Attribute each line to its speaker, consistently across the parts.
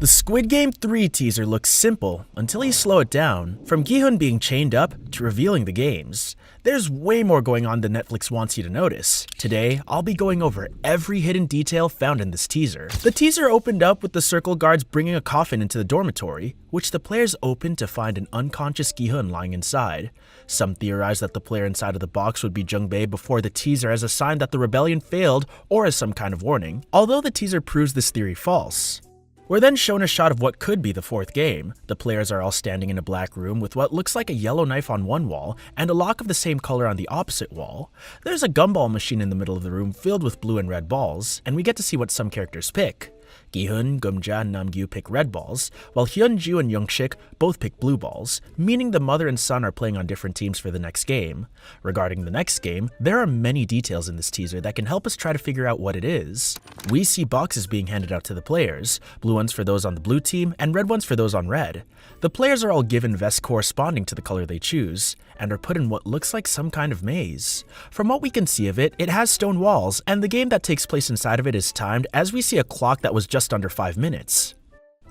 Speaker 1: The Squid Game 3 teaser looks simple until you slow it down, from Gi-hun being chained up to revealing the games. There's way more going on than Netflix wants you to notice. Today, I'll be going over every hidden detail found in this teaser. The teaser opened up with the circle guards bringing a coffin into the dormitory, which the players opened to find an unconscious Gi-hun lying inside. Some theorize that the player inside of the box would be Jung-bae before the teaser as a sign that the rebellion failed or as some kind of warning, although the teaser proves this theory false. We're then shown a shot of what could be the fourth game. The players are all standing in a black room with what looks like a yellow knife on one wall and a lock of the same color on the opposite wall. There's a gumball machine in the middle of the room filled with blue and red balls, and we get to see what some characters pick. Gi-hun, Geum-ja, and Nam-gyu pick red balls, while Hyun-ju and Young-shik both pick blue balls, meaning the mother and son are playing on different teams for the next game. Regarding the next game, there are many details in this teaser that can help us try to figure out what it is. We see boxes being handed out to the players, blue ones for those on the blue team and red ones for those on red. The players are all given vests corresponding to the color they choose, and are put in what looks like some kind of maze. From what we can see of it, it has stone walls, and the game that takes place inside of it is timed as we see a clock that was just under 5 minutes.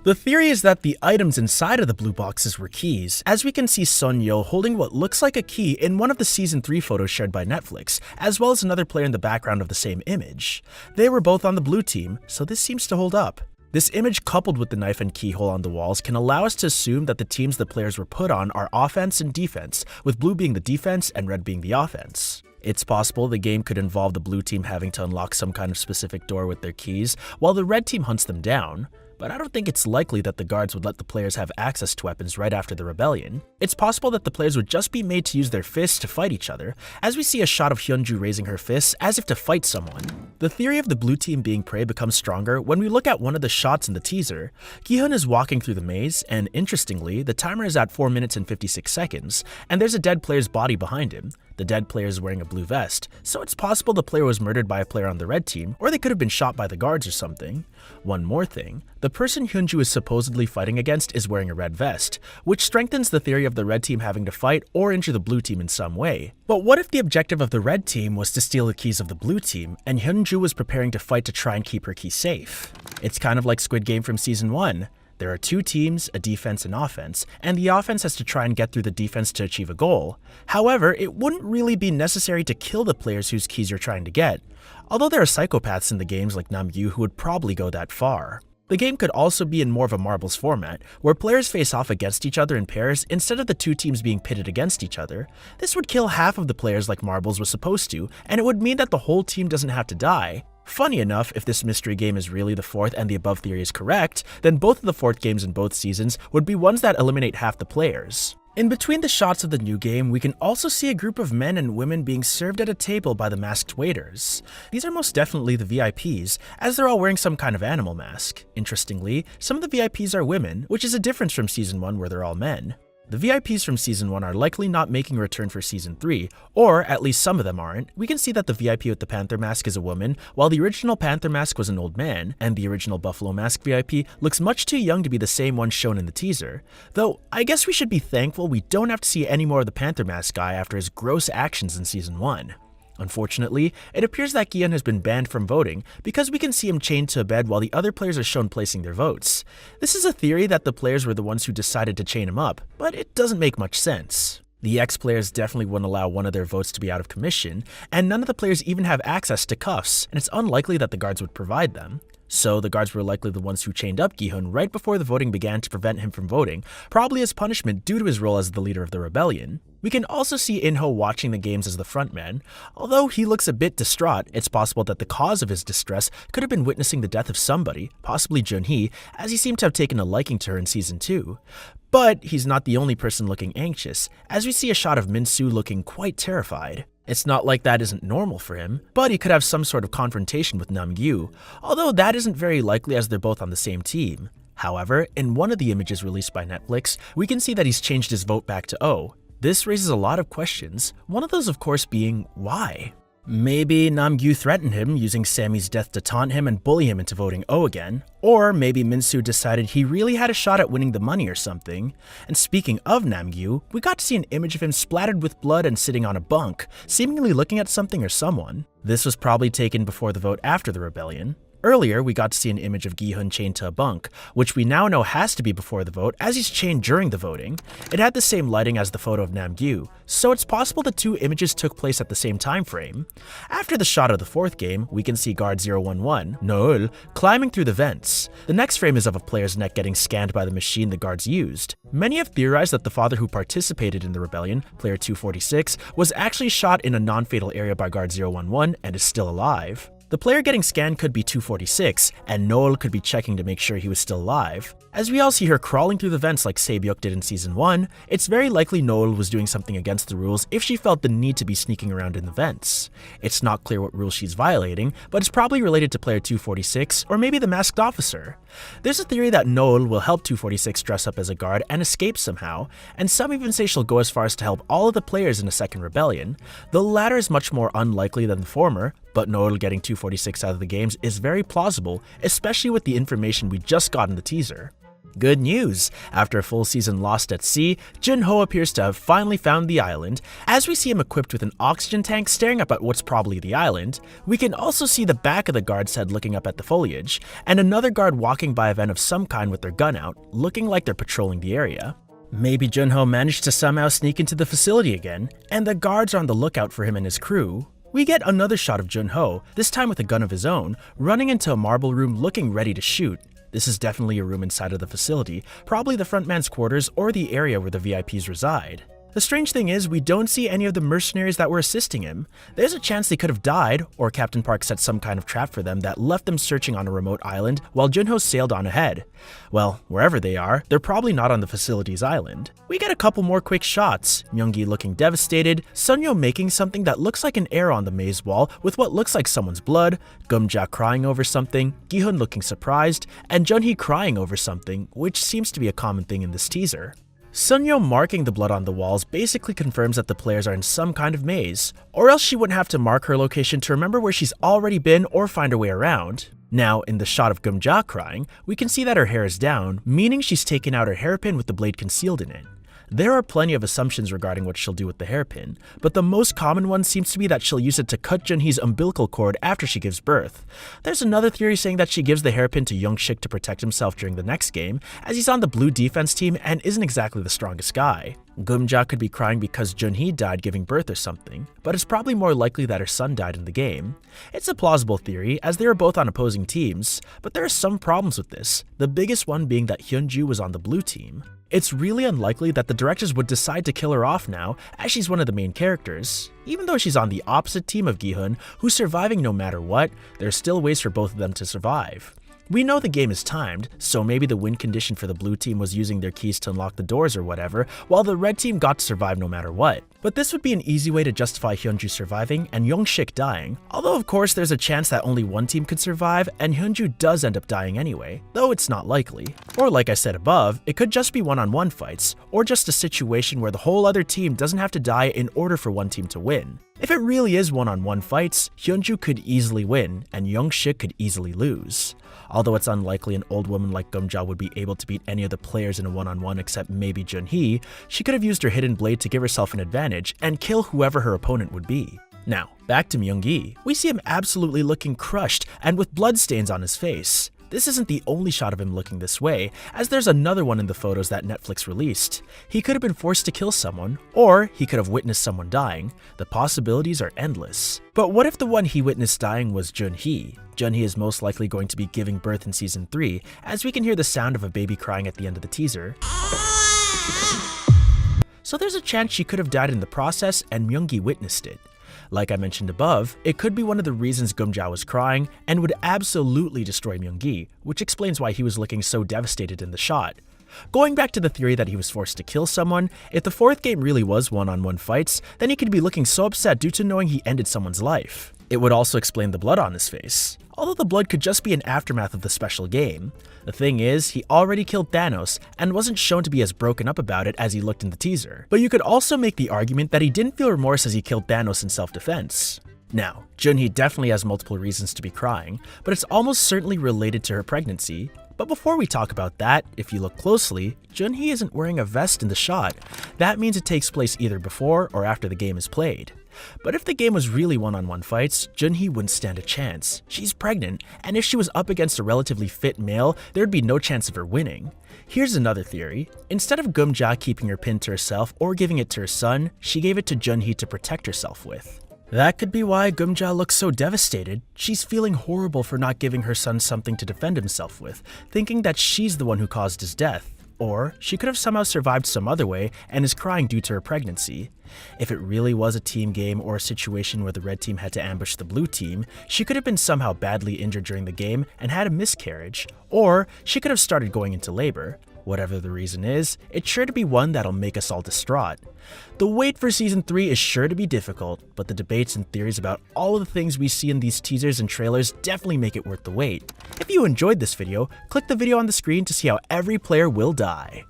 Speaker 1: The theory is that the items inside of the blue boxes were keys, as we can see Sun Yo holding what looks like a key in one of the Season 3 photos shared by Netflix, as well as another player in the background of the same image. They were both on the blue team, so this seems to hold up. This image coupled with the knife and keyhole on the walls can allow us to assume that the teams the players were put on are offense and defense, with blue being the defense and red being the offense. It's possible the game could involve the blue team having to unlock some kind of specific door with their keys, while the red team hunts them down. But I don't think it's likely that the guards would let the players have access to weapons right after the rebellion. It's possible that the players would just be made to use their fists to fight each other, as we see a shot of Hyun-ju raising her fists as if to fight someone. The theory of the blue team being prey becomes stronger when we look at one of the shots in the teaser. Gi-hun is walking through the maze, and interestingly, the timer is at 4 minutes and 56 seconds, and there's a dead player's body behind him. The dead player is wearing a blue vest, so it's possible the player was murdered by a player on the red team, or they could have been shot by the guards or something. One more thing, the person Hyun-ju is supposedly fighting against is wearing a red vest, which strengthens the theory of the red team having to fight or injure the blue team in some way. But what if the objective of the red team was to steal the keys of the blue team, and Hyun-ju was preparing to fight to try and keep her key safe? It's kind of like Squid Game from Season 1. There are two teams, a defense and offense, and the offense has to try and get through the defense to achieve a goal. However, it wouldn't really be necessary to kill the players whose keys you're trying to get, although there are psychopaths in the games like Nam-gyu who would probably go that far. The game could also be in more of a marbles format, where players face off against each other in pairs instead of the two teams being pitted against each other. This would kill half of the players like marbles was supposed to, and it would mean that the whole team doesn't have to die. Funny enough, if this mystery game is really the fourth and the above theory is correct, then both of the fourth games in both seasons would be ones that eliminate half the players. In between the shots of the new game, we can also see a group of men and women being served at a table by the masked waiters. These are most definitely the VIPs, as they're all wearing some kind of animal mask. Interestingly, some of the VIPs are women, which is a difference from Season 1 where they're all men. The VIPs from Season 1 are likely not making a return for Season 3, or at least some of them aren't. We can see that the VIP with the Panther mask is a woman, while the original Panther mask was an old man, and the original Buffalo mask VIP looks much too young to be the same one shown in the teaser. Though, I guess we should be thankful we don't have to see any more of the Panther mask guy after his gross actions in Season 1. Unfortunately, it appears that Gi-hun has been banned from voting because we can see him chained to a bed while the other players are shown placing their votes. This is a theory that the players were the ones who decided to chain him up, but it doesn't make much sense. The ex-players definitely wouldn't allow one of their votes to be out of commission, and none of the players even have access to cuffs, and it's unlikely that the guards would provide them. So the guards were likely the ones who chained up Gi-hun right before the voting began to prevent him from voting, probably as punishment due to his role as the leader of the rebellion. We can also see In-ho watching the games as the frontman. Although he looks a bit distraught, it's possible that the cause of his distress could have been witnessing the death of somebody, possibly Jun-hee, as he seemed to have taken a liking to her in Season 2. But he's not the only person looking anxious, as we see a shot of Min-soo looking quite terrified. It's not like that isn't normal for him, but he could have some sort of confrontation with Nam-gyu, although that isn't very likely as they're both on the same team. However, in one of the images released by Netflix, we can see that he's changed his vote back to O. This raises a lot of questions, one of those of course being, why? Maybe Nam-gyu threatened him, using Sammy's death to taunt him and bully him into voting O again. Or maybe Min-soo decided he really had a shot at winning the money or something. And speaking of Nam-gyu, we got to see an image of him splattered with blood and sitting on a bunk, seemingly looking at something or someone. This was probably taken before the vote after the rebellion. Earlier, we got to see an image of Gi-hun chained to a bunk, which we now know has to be before the vote as he's chained during the voting. It had the same lighting as the photo of Namgyu, so it's possible the two images took place at the same time frame. After the shot of the fourth game, we can see guard 011, Noel, climbing through the vents. The next frame is of a player's neck getting scanned by the machine the guards used. Many have theorized that the father who participated in the rebellion, player 246, was actually shot in a non-fatal area by guard 011 and is still alive. The player getting scanned could be 246, and Noel could be checking to make sure he was still alive. As we all see her crawling through the vents like Se-byuk did in Season 1, it's very likely Noel was doing something against the rules if she felt the need to be sneaking around in the vents. It's not clear what rules she's violating, but it's probably related to player 246 or maybe the masked officer. There's a theory that Noel will help 246 dress up as a guard and escape somehow, and some even say she'll go as far as to help all of the players in a second rebellion. The latter is much more unlikely than the former, but Noel getting 246 out of the games is very plausible, especially with the information we just got in the teaser. Good news! After a full season lost at sea, Jin-ho appears to have finally found the island. As we see him equipped with an oxygen tank staring up at what's probably the island, we can also see the back of the guard's head looking up at the foliage, and another guard walking by a vent of some kind with their gun out, looking like they're patrolling the area. Maybe Jin-ho managed to somehow sneak into the facility again, and the guards are on the lookout for him and his crew. We get another shot of Jin-ho, this time with a gun of his own, running into a marble room looking ready to shoot. This is definitely a room inside of the facility, probably the front man's quarters or the area where the VIPs reside. The strange thing is, we don't see any of the mercenaries that were assisting him. There's a chance they could have died, or Captain Park set some kind of trap for them that left them searching on a remote island while Jin-ho sailed on ahead. Well, wherever they are, they're probably not on the facility's island. We get a couple more quick shots, Myung-gi looking devastated, Sunyo making something that looks like an arrow on the maze wall with what looks like someone's blood, Gum-ja crying over something, Gi-hun looking surprised, and Jun-hee crying over something, which seems to be a common thing in this teaser. Sunyo marking the blood on the walls basically confirms that the players are in some kind of maze, or else she wouldn't have to mark her location to remember where she's already been or find her way around. Now, in the shot of Gum-ja crying, we can see that her hair is down, meaning she's taken out her hairpin with the blade concealed in it. There are plenty of assumptions regarding what she'll do with the hairpin, but the most common one seems to be that she'll use it to cut Jun-hee's umbilical cord after she gives birth. There's another theory saying that she gives the hairpin to Young-shik to protect himself during the next game, as he's on the blue defense team and isn't exactly the strongest guy. Gum-ja could be crying because Jun-hee died giving birth or something, but it's probably more likely that her son died in the game. It's a plausible theory, as they are both on opposing teams, but there are some problems with this, the biggest one being that Hyunju was on the blue team. It's really unlikely that the directors would decide to kill her off now, as she's one of the main characters. Even though she's on the opposite team of Gi-hun, who's surviving no matter what, there's still ways for both of them to survive. We know the game is timed, so maybe the win condition for the blue team was using their keys to unlock the doors or whatever, while the red team got to survive no matter what. But this would be an easy way to justify Hyunju surviving and Young-shik dying, although of course there's a chance that only one team could survive and Hyunju does end up dying anyway, though it's not likely. Or like I said above, it could just be one-on-one fights, or just a situation where the whole other team doesn't have to die in order for one team to win. If it really is one-on-one fights, Hyunju could easily win, and Young-shik could easily lose. Although it's unlikely an old woman like Gum-ja would be able to beat any of the players in a one-on-one except maybe Jun-hee, she could have used her hidden blade to give herself an advantage and kill whoever her opponent would be. Now, back to Myung-gi. We see him absolutely looking crushed and with bloodstains on his face. This isn't the only shot of him looking this way, as there's another one in the photos that Netflix released. He could have been forced to kill someone, or he could have witnessed someone dying. The possibilities are endless. But what if the one he witnessed dying was Jun-hee? Jun-hee is most likely going to be giving birth in Season 3, as we can hear the sound of a baby crying at the end of the teaser. So there's a chance she could have died in the process and Myung-gi witnessed it. Like I mentioned above, it could be one of the reasons Gum-ja was crying and would absolutely destroy Myung-gi, which explains why he was looking so devastated in the shot. Going back to the theory that he was forced to kill someone, if the fourth game really was one-on-one fights, then he could be looking so upset due to knowing he ended someone's life. It would also explain the blood on his face, although the blood could just be an aftermath of the special game. The thing is, he already killed Thanos and wasn't shown to be as broken up about it as he looked in the teaser. But you could also make the argument that he didn't feel remorse as he killed Thanos in self-defense. Now, Jun-hee definitely has multiple reasons to be crying, but it's almost certainly related to her pregnancy. But before we talk about that, if you look closely, Jun-hee isn't wearing a vest in the shot. That means it takes place either before or after the game is played. But if the game was really one-on-one fights, Junhee wouldn't stand a chance. She's pregnant, and if she was up against a relatively fit male, there'd be no chance of her winning. Here's another theory. Instead of Geum-ja keeping her pin to herself or giving it to her son, she gave it to Junhee to protect herself with. That could be why Geum-ja looks so devastated. She's feeling horrible for not giving her son something to defend himself with, thinking that she's the one who caused his death. Or she could have somehow survived some other way and is crying due to her pregnancy. If it really was a team game or a situation where the red team had to ambush the blue team, she could have been somehow badly injured during the game and had a miscarriage. Or she could have started going into labor. Whatever the reason is, it's sure to be one that'll make us all distraught. The wait for Season 3 is sure to be difficult, but the debates and theories about all of the things we see in these teasers and trailers definitely make it worth the wait. If you enjoyed this video, click the video on the screen to see how every player will die.